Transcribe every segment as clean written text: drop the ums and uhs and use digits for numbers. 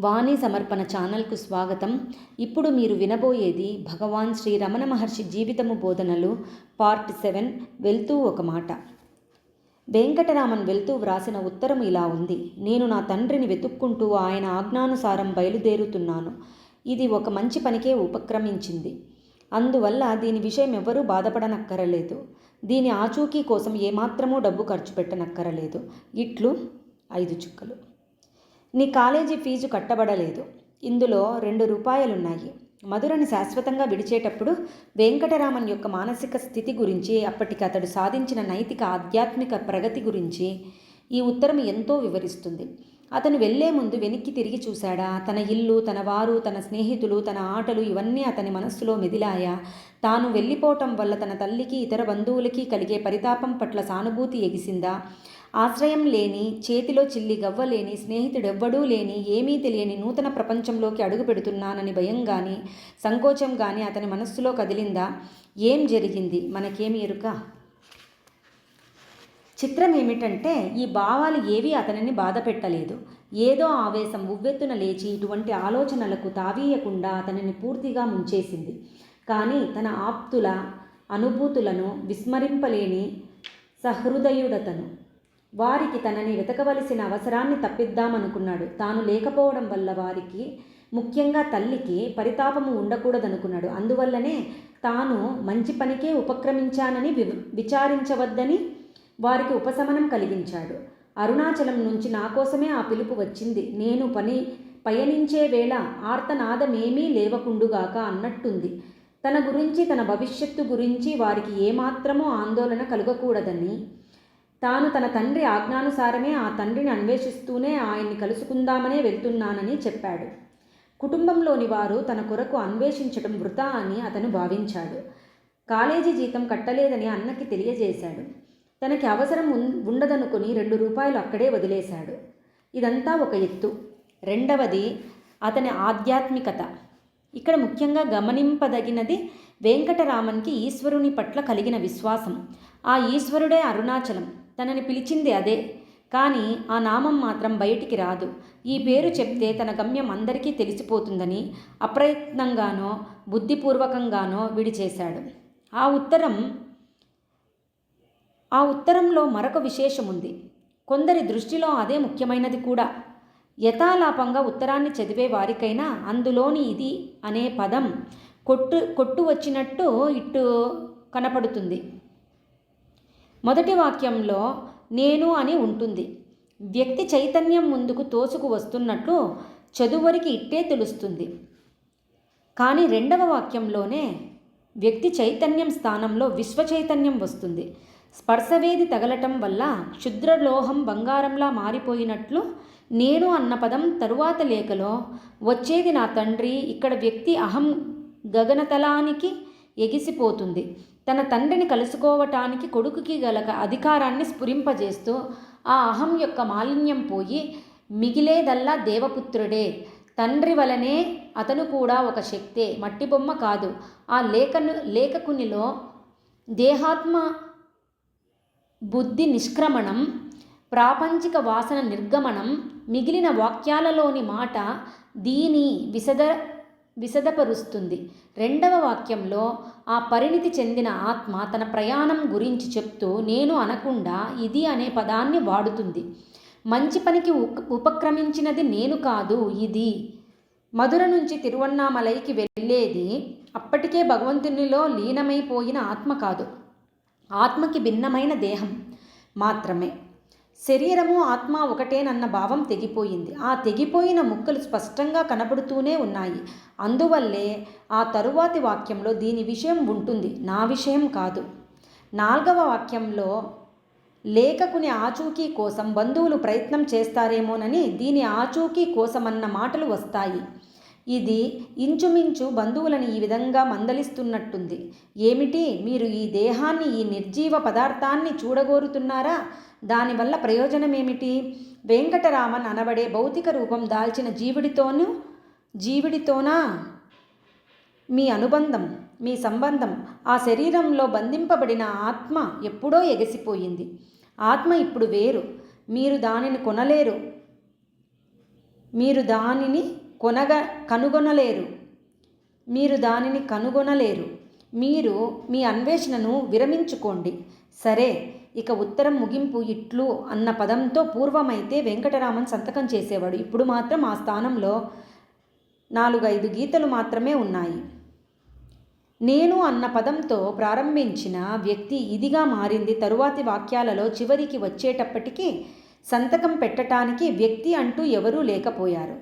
వాణి సమర్పణ ఛానల్కు స్వాగతం. ఇప్పుడు మీరు వినబోయేది భగవాన్ శ్రీ రమణ మహర్షి జీవితము బోధనలు పార్ట్ 7 వెళ్తూ ఒక మాట. వెంకటరామన్ వెళ్తూ వ్రాసిన ఉత్తరం ఇలా ఉంది. నేను నా తండ్రిని వెతుక్కుంటూ ఆయన ఆజ్ఞానుసారం బయలుదేరుతున్నాను. ఇది ఒక మంచి పనికే ఉపక్రమించింది. అందువల్ల దీని విషయం ఎవ్వరూ బాధపడనక్కరలేదు. దీని ఆచూకీ కోసం ఏమాత్రమూ డబ్బు ఖర్చు పెట్టనక్కరలేదు. ఇట్లు 5 చుక్కలు. నీ కాలేజీ ఫీజు కట్టబడలేదు. ఇందులో 2 రూపాయలున్నాయి. మధురని శాశ్వతంగా విడిచేటప్పుడు వెంకటరామన్ యొక్క మానసిక స్థితి గురించి, అప్పటికి అతడు సాధించిన నైతిక ఆధ్యాత్మిక ప్రగతి గురించి ఈ ఉత్తరం ఎంతో వివరిస్తుంది. అతను వెళ్లే ముందు వెనక్కి తిరిగి చూశాడా? తన ఇల్లు, తన వారు, తన స్నేహితులు, తన ఆటలు ఇవన్నీ అతని మనస్సులో మెదిలాయా? తాను వెళ్ళిపోవటం వల్ల తన తల్లికి, ఇతర బంధువులకి కలిగే పరితాపం పట్ల సానుభూతి ఎగిసిందా? ఆశ్రయం లేని, చేతిలో చిల్లి గవ్వలేని, స్నేహితుడెవ్వడూ లేని, ఏమీ తెలియని నూతన ప్రపంచంలోకి అడుగు పెడుతున్నానని భయం కానీ, సంకోచం కానీ అతని మనస్సులో కదిలిందా? ఏం జరిగింది? మనకేమి ఎరుక? చిత్రం ఏమిటంటే ఈ భావాలు ఏవీ అతనిని బాధ పెట్టలేదు. ఏదో ఆవేశం ఉవ్వెత్తున లేచి ఇటువంటి ఆలోచనలకు తావీయకుండా అతనిని పూర్తిగా ముంచేసింది. కానీ తన ఆప్తుల అనుభూతులను విస్మరింపలేని సహృదయుడతను, వారికి తనని వెతకవలసిన అవసరాన్ని తప్పిద్దామనుకున్నాడు. తాను లేకపోవడం వల్ల వారికి, ముఖ్యంగా తల్లికి పరితాపము ఉండకూడదనుకున్నాడు. అందువల్లనే తాను మంచి పనికే ఉపక్రమించానని విచారించవద్దని వారికి ఉపశమనం కలిగించాడు. అరుణాచలం నుంచి నా కోసమే ఆ పిలుపు వచ్చింది. నేను పయనించే వేళ ఆర్తనాదమేమీ లేవకుండుగాక అన్నట్టుంది. తన గురించి, తన భవిష్యత్తు గురించి వారికి ఏమాత్రమూ ఆందోళన కలుగకూడదని, తాను తన తండ్రి ఆజ్ఞానుసారమే ఆ తండ్రిని అన్వేషిస్తూనే ఆయన్ని కలుసుకుందామనే వెళ్తున్నానని చెప్పాడు. కుటుంబంలోని వారు తన కొరకు అన్వేషించడం వృథా అని అతను భావించాడు. కాలేజీ జీతం కట్టలేదని అన్నకి తెలియజేశాడు. తనకి అవసరం ఉండదనుకుని 2 రూపాయలు అక్కడే వదిలేశాడు. ఇదంతా ఒక ఎత్తు. రెండవది అతని ఆధ్యాత్మికత. ఇక్కడ ముఖ్యంగా గమనింపదగినది వెంకటరామన్కి ఈశ్వరుని పట్ల కలిగిన విశ్వాసం. ఆ ఈశ్వరుడే అరుణాచలం. తనని పిలిచింది అదే. కానీ ఆ నామం మాత్రం బయటికి రాదు. ఈ పేరు చెప్తే తన గమ్యం అందరికీ తెలిసిపోతుందని అప్రయత్నంగానో బుద్ధిపూర్వకంగానో విడిచేశాడు. ఆ ఉత్తరంలో మరొక విశేషముంది. కొందరి దృష్టిలో అదే ముఖ్యమైనది కూడా. యథాలాపంగా ఉత్తరాన్ని చదివే వారికైనా అందులోని ఇది అనే పదం కొట్టు వచ్చినట్టు ఇట్టు కనపడుతుంది. మొదటి వాక్యంలో నేను అని ఉంటుంది. వ్యక్తి చైతన్యం ముందుకు తోసుకు వస్తున్నట్లు చదువరికి ఇట్టే తెలుస్తుంది. కానీ రెండవ వాక్యంలోనే వ్యక్తి చైతన్యం స్థానంలో విశ్వ చైతన్యం వస్తుంది. స్పర్శవేది తగలటం వల్ల క్షుద్రలోహం బంగారంలా మారిపోయినట్లు నేను అన్న పదం తరువాత లేఖలో వచ్చేది నా తండ్రి. ఇక్కడ వ్యక్తి అహం గగనతలానికి ఎగిసిపోతుంది. తన తండ్రిని కలుసుకోవటానికి కొడుకుకి గల అధికారాన్ని స్ఫురింపజేస్తూ ఆ అహం యొక్క మాలిన్యం పోయి మిగిలేదల్లా దేవపుత్రుడే. తండ్రి వలనే అతను కూడా ఒక శక్తే, మట్టి బొమ్మ కాదు. ఆ లేఖకునిలో దేహాత్మ బుద్ధి నిష్క్రమణం, ప్రాపంచిక వాసన నిర్గమనం, మిగిలిన వాక్యాలలోని మాట దీని విశదపరుస్తుంది. రెండవ వాక్యంలో ఆ పరిణితి చెందిన ఆత్మ తన ప్రయాణం గురించి చెప్తూ నేను అనకుండా ఇది అనే పదాన్ని వాడుతుంది. మంచి పనికి ఉపక్రమించినది నేను కాదు, ఇది. మధుర నుంచి తిరువన్నామలైకి వెళ్ళేది అప్పటికే భగవంతునిలో లీనమైపోయిన ఆత్మ కాదు, ఆత్మకి భిన్నమైన దేహం మాత్రమే. శరీరము ఆత్మ ఒకటేనన్న భావం తెగిపోయింది. ఆ తెగిపోయిన ముక్కలు స్పష్టంగా కనబడుతూనే ఉన్నాయి. అందువల్లే ఆ తరువాతి వాక్యంలో దీని విషయం ఉంటుంది, నా విషయం కాదు. 4వ వాక్యంలో లేఖకుని ఆచూకీ కోసం బంధువులు ప్రయత్నం చేస్తారేమోనని దీని ఆచూకీ కోసమన్న మాటలు వస్తాయి. ఇది ఇంచుమించు బంధువులని ఈ విధంగా మందలిస్తున్నట్టుంది. ఏమిటి, మీరు ఈ దేహాన్ని, ఈ నిర్జీవ పదార్థాన్ని చూడగోరుతున్నారా? దానివల్ల ప్రయోజనమేమిటి? వెంకటరామన్ అనబడే భౌతిక రూపం దాల్చిన జీవుడితోనా మీ అనుబంధం, మీ సంబంధం? ఆ శరీరంలో బంధింపబడిన ఆత్మ ఎప్పుడో ఎగసిపోయింది. ఆత్మ ఇప్పుడు వేరు. మీరు దానిని కొనలేరు. మీరు దానిని కనుగొనలేరు. మీరు మీ అన్వేషణను విరమించుకోండి. సరే, ఇక ఉత్తరం ముగింపు ఇట్లు అన్న పదంతో పూర్వమైతే వెంకటరామన్ సంతకం చేసేవాడు. ఇప్పుడు మాత్రం ఆ స్థానంలో 4-5 గీతలు మాత్రమే ఉన్నాయి. నేను అన్న పదంతో ప్రారంభించిన వ్యక్తి ఇదిగా మారింది. తరువాతి వాక్యాలలో చివరికి వచ్చేటప్పటికీ సంతకం పెట్టడానికి వ్యక్తి అంటూ ఎవరూ లేకపోయారు.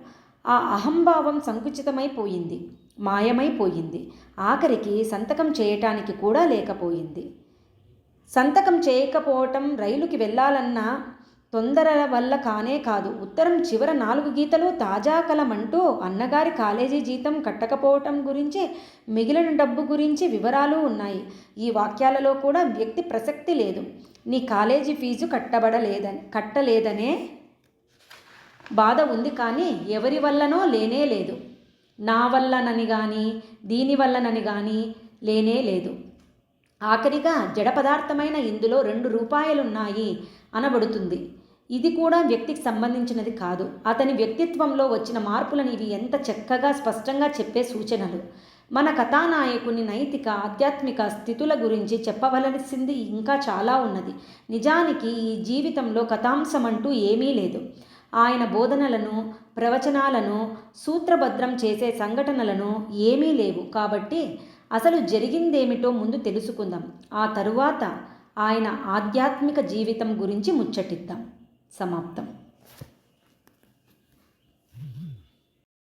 ఆ అహంభావం సంకుచితమైపోయింది, మాయమైపోయింది. ఆఖరికి సంతకం చేయటానికి కూడా లేకపోయింది. సంతకం చేయకపోవటం రైలుకి వెళ్ళాలన్న తొందర వల్ల కానే కాదు. ఉత్తరం చివర 4 గీతలు తాజా కలమంటూ అన్నగారి కాలేజీ జీతం కట్టకపోవటం గురించి, మిగిలిన డబ్బు గురించి వివరాలు ఉన్నాయి. ఈ వాక్యాలలో కూడా వ్యక్తి ప్రసక్తి లేదు. నీ కాలేజీ ఫీజు కట్టలేదనే బాధ ఉంది, కానీ ఎవరి వల్లనో లేనే లేదు. నా వల్లనని కానీ దీనివల్లనని కానీ లేనే లేదు. ఆఖరిగా జడ పదార్థమైన ఇందులో 2 రూపాయలున్నాయి అనబడుతుంది. ఇది కూడా వ్యక్తికి సంబంధించినది కాదు. అతని వ్యక్తిత్వంలో వచ్చిన మార్పులను ఇవి ఎంత చక్కగా స్పష్టంగా చెప్పే సూచనలు. మన కథానాయకుని నైతిక ఆధ్యాత్మిక స్థితుల గురించి చెప్పవలసింది ఇంకా చాలా ఉన్నది. నిజానికి ఈ జీవితంలో కథాంశమంటూ ఏమీ లేదు. ఆయన బోధనలను, ప్రవచనాలను సూత్రభద్రం చేసే సంఘటనలను ఏమీ లేవు. కాబట్టి అసలు జరిగిందేమిటో ముందు తెలుసుకుందాం. ఆ తరువాత ఆయన ఆధ్యాత్మిక జీవితం గురించి ముచ్చటిద్దాం. సమాప్తం.